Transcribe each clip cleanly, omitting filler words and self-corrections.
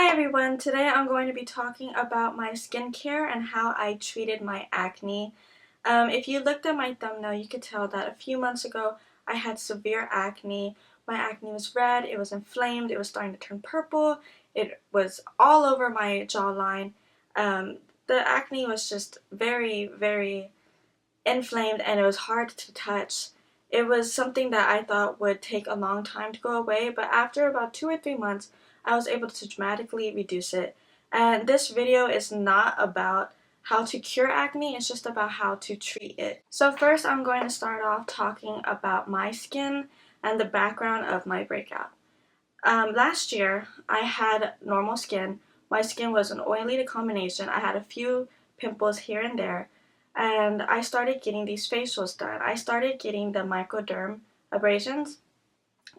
Hi everyone, today I'm going to be talking about my skincare and how I treated my acne. If you looked at my thumbnail, you could tell that a few months ago I had severe acne. My acne was red, it was inflamed, it was starting to turn purple, it was all over my jawline. The acne was just very inflamed and it was hard to touch. It was something that I thought would take a long time to go away, but after about 2 or 3 months, I was able to dramatically reduce it. And this video is not about how to cure acne, it's just about how to treat it. So first I'm going to start off talking about my skin and the background of my breakout. Last year, I had normal skin. My skin was an oily combination. I had a few pimples here and there, and I started getting these facials done. I started getting the microderm abrasions.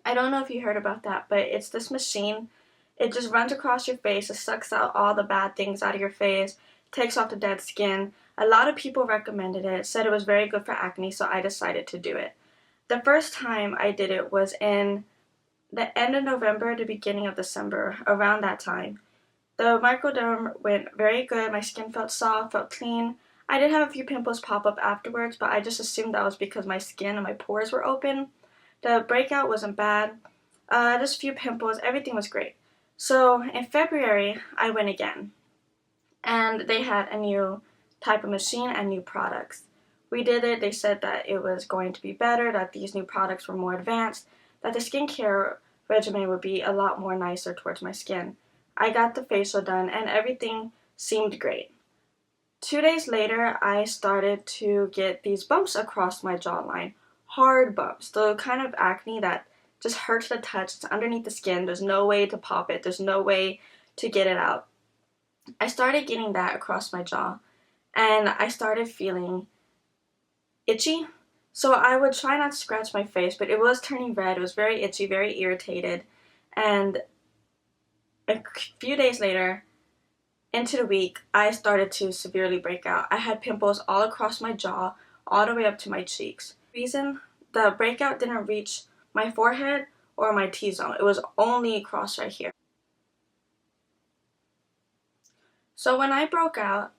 I don't know if you heard about that, but it's this machine. It just runs across your face. It sucks out all the bad things out of your face, takes off the dead skin. A lot of people recommended it, said it was very good for acne, so I decided to do it. The first time I did it was in the end of November to beginning of December, around that time. The microderm went very good. My skin felt soft, felt clean. I did have a few pimples pop up afterwards, but I just assumed that was because my skin and my pores were open. The breakout wasn't bad. Just a few pimples. Everything was great. So in February, I went again, and they had a new type of machine and new products. We did it. They said that it was going to be better, that these new products were more advanced, that the skincare regimen would be a lot more nicer towards my skin. I got the facial done and everything seemed great. 2 days later, I started to get these bumps across my jawline. Hard bumps, the kind of acne that just hurts to touch. It's underneath the skin. There's no way to pop it. There's no way to get it out. I started getting that across my jaw, and I started feeling itchy. So I would try not to scratch my face, but it was turning red. It was very itchy, very irritated. And a few days later, into the week, I started to severely break out. I had pimples all across my jaw, all the way up to my cheeks. The reason the breakout didn't reach my forehead or my T-zone. It was only across right here. So when I broke out,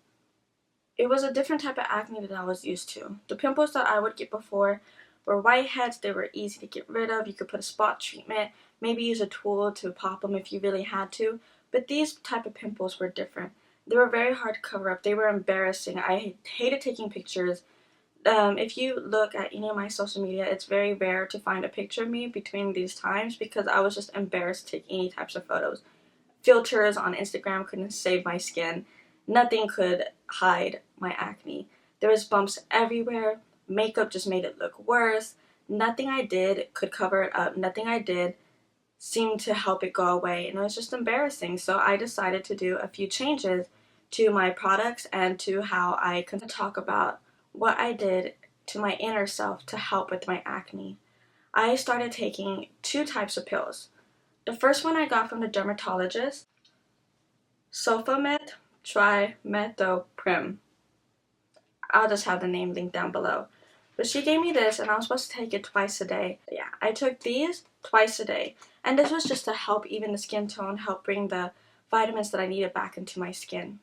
it was a different type of acne than I was used to. The pimples that I would get before were whiteheads. They were easy to get rid of. You could put a spot treatment, maybe use a tool to pop them if you really had to. But these type of pimples were different. They were very hard to cover up. They were embarrassing. I hated taking pictures. If you look at any of my social media, it's very rare to find a picture of me between these times because I was just embarrassed to take any types of photos. Filters on Instagram couldn't save my skin. Nothing could hide my acne. There was bumps everywhere. Makeup just made it look worse. Nothing I did could cover it up. Nothing I did seemed to help it go away, and it was just embarrassing. So I decided to do a few changes to my products and to how I can talk about what I did to my inner self to help with my acne. I started taking 2 types of pills. The first one I got from the dermatologist, Sulfameth, Trimethoprim. I'll just have the name linked down below. But she gave me this and I was supposed to take it twice a day. Yeah, I took these twice a day. And this was just to help even the skin tone, help bring the vitamins that I needed back into my skin.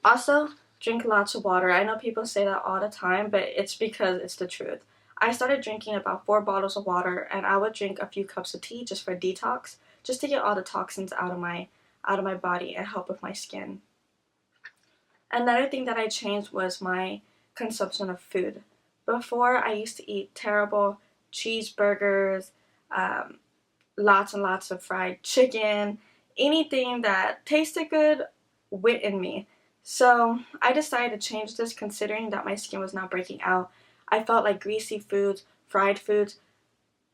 Also, drink lots of water. I know people say that all the time, but it's because it's the truth. I started drinking about 4 bottles of water, and I would drink a few cups of tea just for detox, just to get all the toxins out of my body and help with my skin. Another thing that I changed was my consumption of food. Before, I used to eat terrible cheeseburgers, lots and lots of fried chicken, anything that tasted good went in me. So I decided to change this considering that my skin was not breaking out. I felt like greasy foods, fried foods,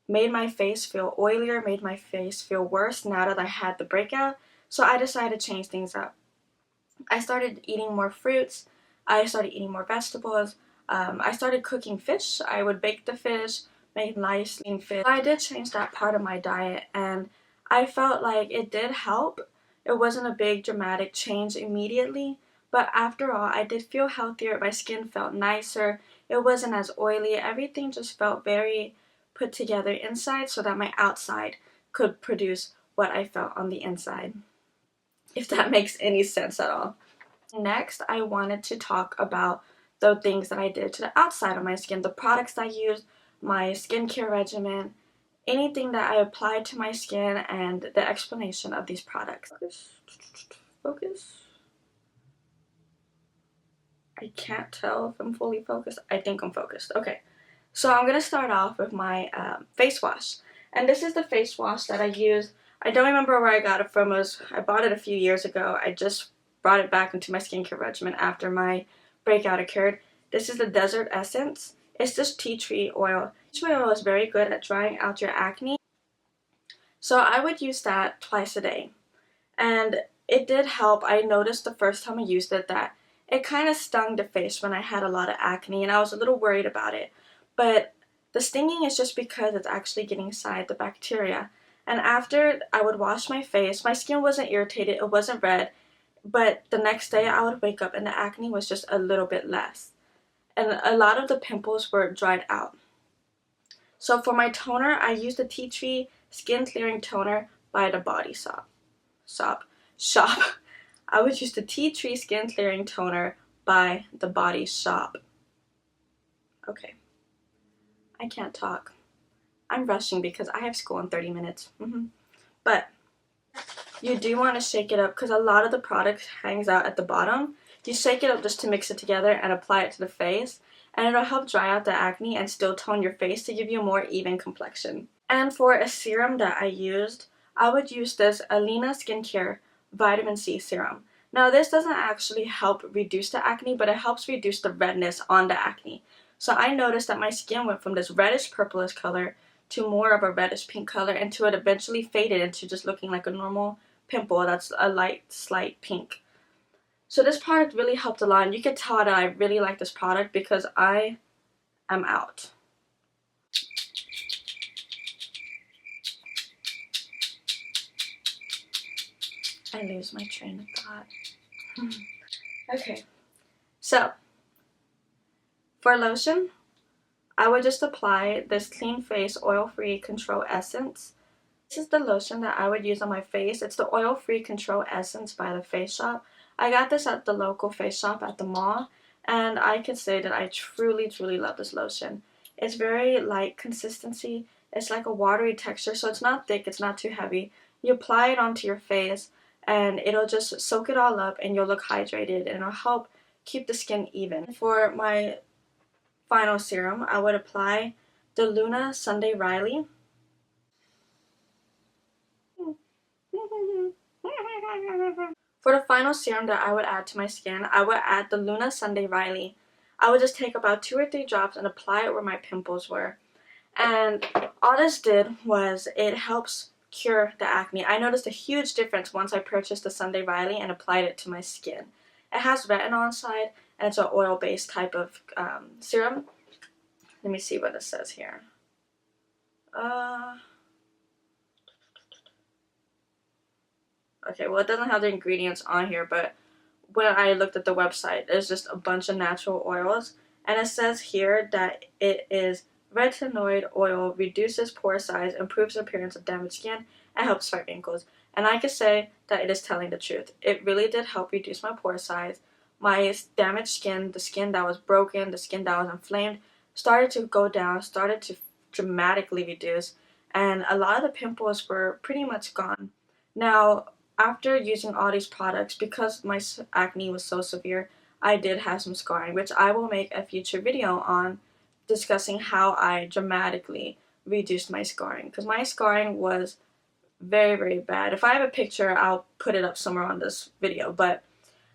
made my face feel oilier, made my face feel worse now that I had the breakout. So I decided to change things up. I started eating more fruits. I started eating more vegetables. I started cooking fish. I would bake the fish, make nice lean fish. I did change that part of my diet, and I felt like it did help. It wasn't a big dramatic change immediately, but after all, I did feel healthier. My skin felt nicer. It wasn't as oily. Everything just felt very put together inside so that my outside could produce what I felt on the inside. if that makes any sense at all. Next, I wanted to talk about the things that I did to the outside of my skin, the products I used, my skincare regimen, anything that I applied to my skin, and the explanation of these products. Focus. I can't tell if I'm fully focused. I think I'm focused. Okay, so I'm going to start off with my face wash. And this is the face wash that I use. I don't remember where I got it from. I bought it a few years ago. I just brought it back into my skincare regimen after my breakout occurred. This is the Desert Essence. It's just tea tree oil. Tea tree oil is very good at drying out your acne. So I would use that twice a day. And it did help. I noticed the first time I used it that it kind of stung the face when I had a lot of acne, and I was a little worried about it. But the stinging is just because it's actually getting inside the bacteria. And after I would wash my face, my skin wasn't irritated, it wasn't red, but the next day I would wake up and the acne was just a little bit less. And a lot of the pimples were dried out. So for my toner, I used the Tea Tree Skin Clearing Toner by the Body Shop. I would use the Tea Tree Skin Clearing Toner by the Body Shop. Okay. I can't talk. I'm rushing because I have school in 30 minutes. But you do want to shake it up because a lot of the product hangs out at the bottom. You shake it up just to mix it together and apply it to the face, and it'll help dry out the acne and still tone your face to give you a more even complexion. And for a serum that I used, I would use this Alina Skincare Vitamin C Serum. Now this doesn't actually help reduce the acne, but it helps reduce the redness on the acne. So I noticed that my skin went from this reddish purplish color to more of a reddish pink color until it eventually faded into just looking like a normal pimple that's a light, slight pink. So this product really helped a lot, and you can tell that I really like this product because I am out. I lose my train of thought. Okay, so for lotion, I would just apply this Clean Face Oil-Free Control Essence. This is the lotion that I would use on my face. It's the Oil-Free Control Essence by the Face Shop. I got this at the local face shop at the mall, and I can say that I truly, truly love this lotion. It's very light consistency. It's like a watery texture, so it's not thick, it's not too heavy. You apply it onto your face, and it'll just soak it all up, and you'll look hydrated, and it'll help keep the skin even. For my final serum, I would apply the Luna Sunday Riley. For the final serum that I would add to my skin, I would add the Luna Sunday Riley. I would just take about 2 or 3 drops and apply it where my pimples were. And all this did was it helps cure the acne. I noticed a huge difference once I purchased the Sunday Riley and applied it to my skin. It has retinol inside, and it's an oil-based type of serum. Let me see what it says here. Okay, well, it doesn't have the ingredients on here, but when I looked at the website, there's just a bunch of natural oils, and it says here that it is retinoid oil, reduces pore size, improves the appearance of damaged skin, and helps fight wrinkles. And I can say that it is telling the truth. It really did help reduce my pore size. My damaged skin, the skin that was broken, the skin that was inflamed, started to go down, started to dramatically reduce, and a lot of the pimples were pretty much gone. Now, after using all these products, because my acne was so severe, I did have some scarring, which I will make a future video on, discussing how I dramatically reduced my scarring, because my scarring was very, very bad. If I have a picture, I'll put it up somewhere on this video, but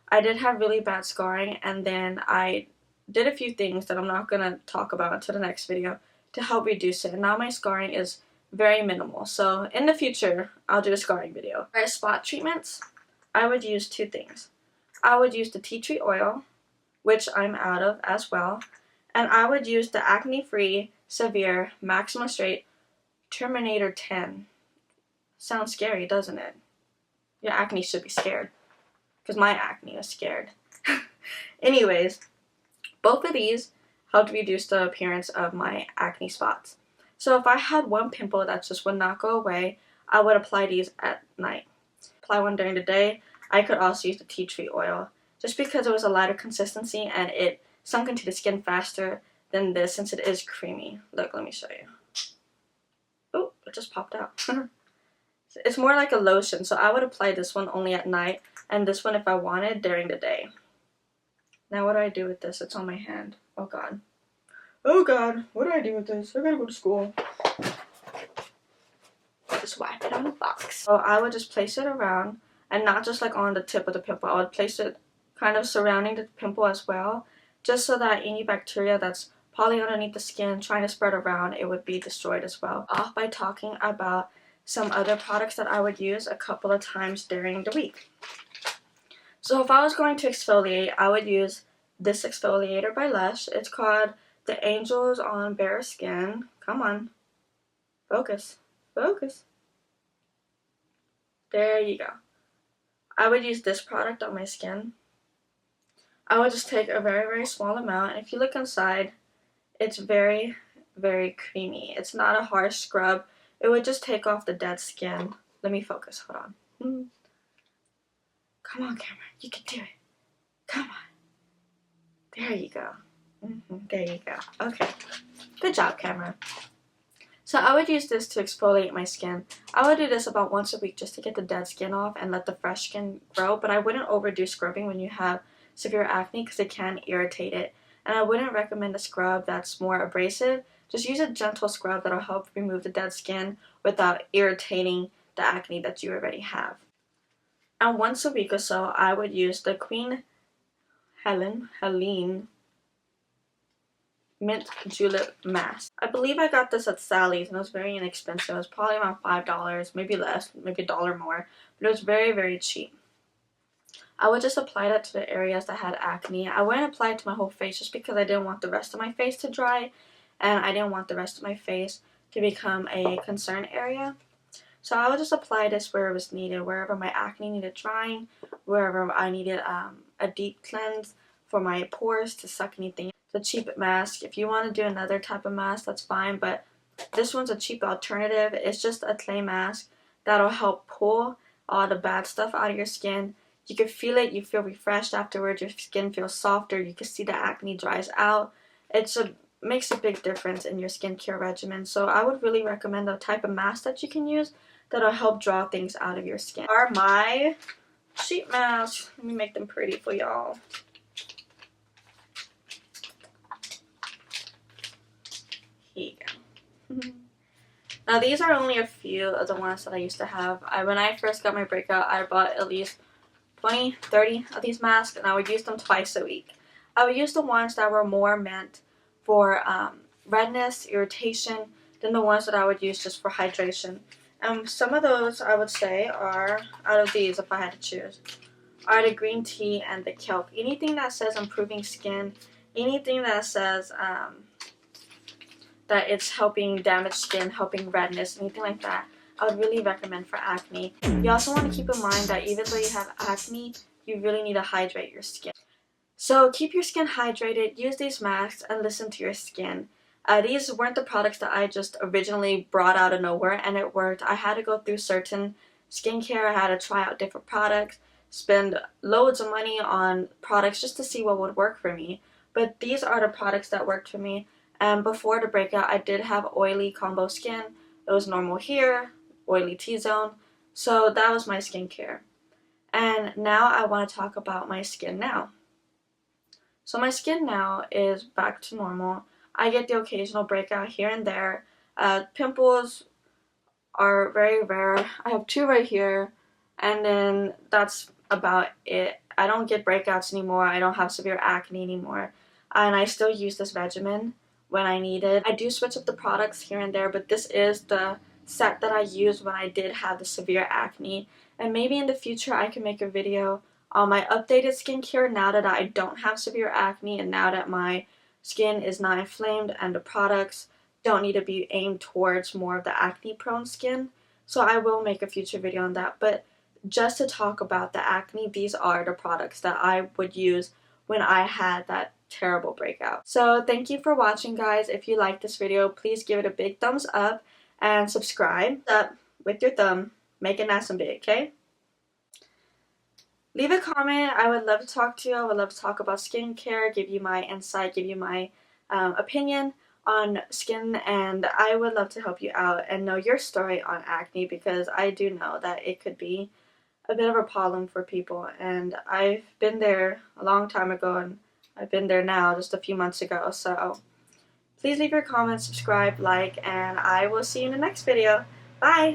I did have really bad scarring, and then I did a few things that I'm not going to talk about until the next video to help reduce it, and now my scarring is very minimal. So in the future, I'll do a scarring video. For spot treatments, I would use 2 things. I would use the tea tree oil, which I'm out of as well, and I would use the AcneFree Severe Maximum Straight Terminator 10. Sounds scary, doesn't it? Your acne should be scared, because my acne is scared. Anyways, both of these helped reduce the appearance of my acne spots. So if I had one pimple that just would not go away, I would apply these at night. Apply one during the day, I could also use the tea tree oil just because it was a lighter consistency and it sunk into the skin faster than this since it is creamy. Look, let me show you. Oh, it just popped out. It's more like a lotion, so I would apply this one only at night and this one if I wanted during the day. Now what do I do with this? It's on my hand. Oh god. Oh god, what do I do with this? I gotta go to school. Just wipe it on the box. So I would just place it around, and not just like on the tip of the pimple. I would place it kind of surrounding the pimple as well, just so that any bacteria that's probably underneath the skin trying to spread around, it would be destroyed as well. Off by talking about some other products that I would use a couple of times during the week. So if I was going to exfoliate, I would use this exfoliator by LUSH. It's called the Angels on Bare Skin. Come on. Focus. Focus. There you go. I would use this product on my skin. I would just take a very, very small amount. And if you look inside, it's very, very creamy. It's not a harsh scrub. It would just take off the dead skin. Let me focus. Hold on. Come on, camera. You can do it. Come on. There you go. There you go. Okay. Good job, camera. So I would use this to exfoliate my skin. I would do this about once a week just to get the dead skin off and let the fresh skin grow. But I wouldn't overdo scrubbing when you have severe acne because it can irritate it. And I wouldn't recommend a scrub that's more abrasive. Just use a gentle scrub that'll help remove the dead skin without irritating the acne that you already have. And once a week or so, I would use the Queen Helene Mint Julep Mask. I believe I got this at Sally's and it was very inexpensive. It was probably around $5, maybe less, maybe $1 more. But it was very, very cheap. I would just apply that to the areas that had acne. I wouldn't apply it to my whole face just because I didn't want the rest of my face to dry. And I didn't want the rest of my face to become a concern area. So I would just apply this where it was needed, wherever my acne needed drying, wherever I needed a deep cleanse for my pores to suck anything. It's a cheap mask. If you want to do another type of mask, that's fine, but this one's a cheap alternative. It's just a clay mask that'll help pull all the bad stuff out of your skin. You can feel it. You feel refreshed afterwards. Your skin feels softer. You can see the acne dries out. Makes a big difference in your skincare regimen. So I would really recommend the type of mask that you can use that'll help draw things out of your skin. Are my sheet masks. Let me make them pretty for y'all. Here you go. Now these are only a few of the ones that I used to have. When I first got my breakout, I bought at least 20, 30 of these masks, and I would use them twice a week. I would use the ones that were more meant for redness, irritation, than the ones that I would use just for hydration. Some of those I would say are, out of these if I had to choose, are the green tea and the kelp. Anything that says improving skin, anything that says that it's helping damaged skin, helping redness, anything like that, I would really recommend for acne. You also want to keep in mind that even though you have acne, you really need to hydrate your skin. So keep your skin hydrated, use these masks, and listen to your skin. These weren't the products that I just originally brought out of nowhere, and it worked. I had to go through certain skincare. I had to try out different products, spend loads of money on products just to see what would work for me. But these are the products that worked for me. And before the breakout, I did have oily combo skin. It was normal here, oily T-zone. So that was my skincare. And now I want to talk about my skin now. So my skin now is back to normal. I get the occasional breakout here and there. Pimples are very rare. I have 2 right here, and then that's about it. I don't get breakouts anymore. I don't have severe acne anymore. And I still use this regimen when I need it. I do switch up the products here and there, but this is the set that I used when I did have the severe acne. And maybe in the future I can make a video on my updated skincare now that I don't have severe acne and now that my skin is not inflamed and the products don't need to be aimed towards more of the acne prone skin. So I will make a future video on that. But just to talk about the acne, these are the products that I would use when I had that terrible breakout. So thank you for watching, guys. If you like this video, please give it a big thumbs up and subscribe with your thumb. Make it nice and big, okay? Leave a comment. I would love to talk to you. I would love to talk about skincare, give you my insight, give you my opinion on skin, and I would love to help you out and know your story on acne, because I do know that it could be a bit of a problem for people, and I've been there a long time ago, and I've been there now just a few months ago. So please leave your comments, subscribe, like, and I will see you in the next video. Bye!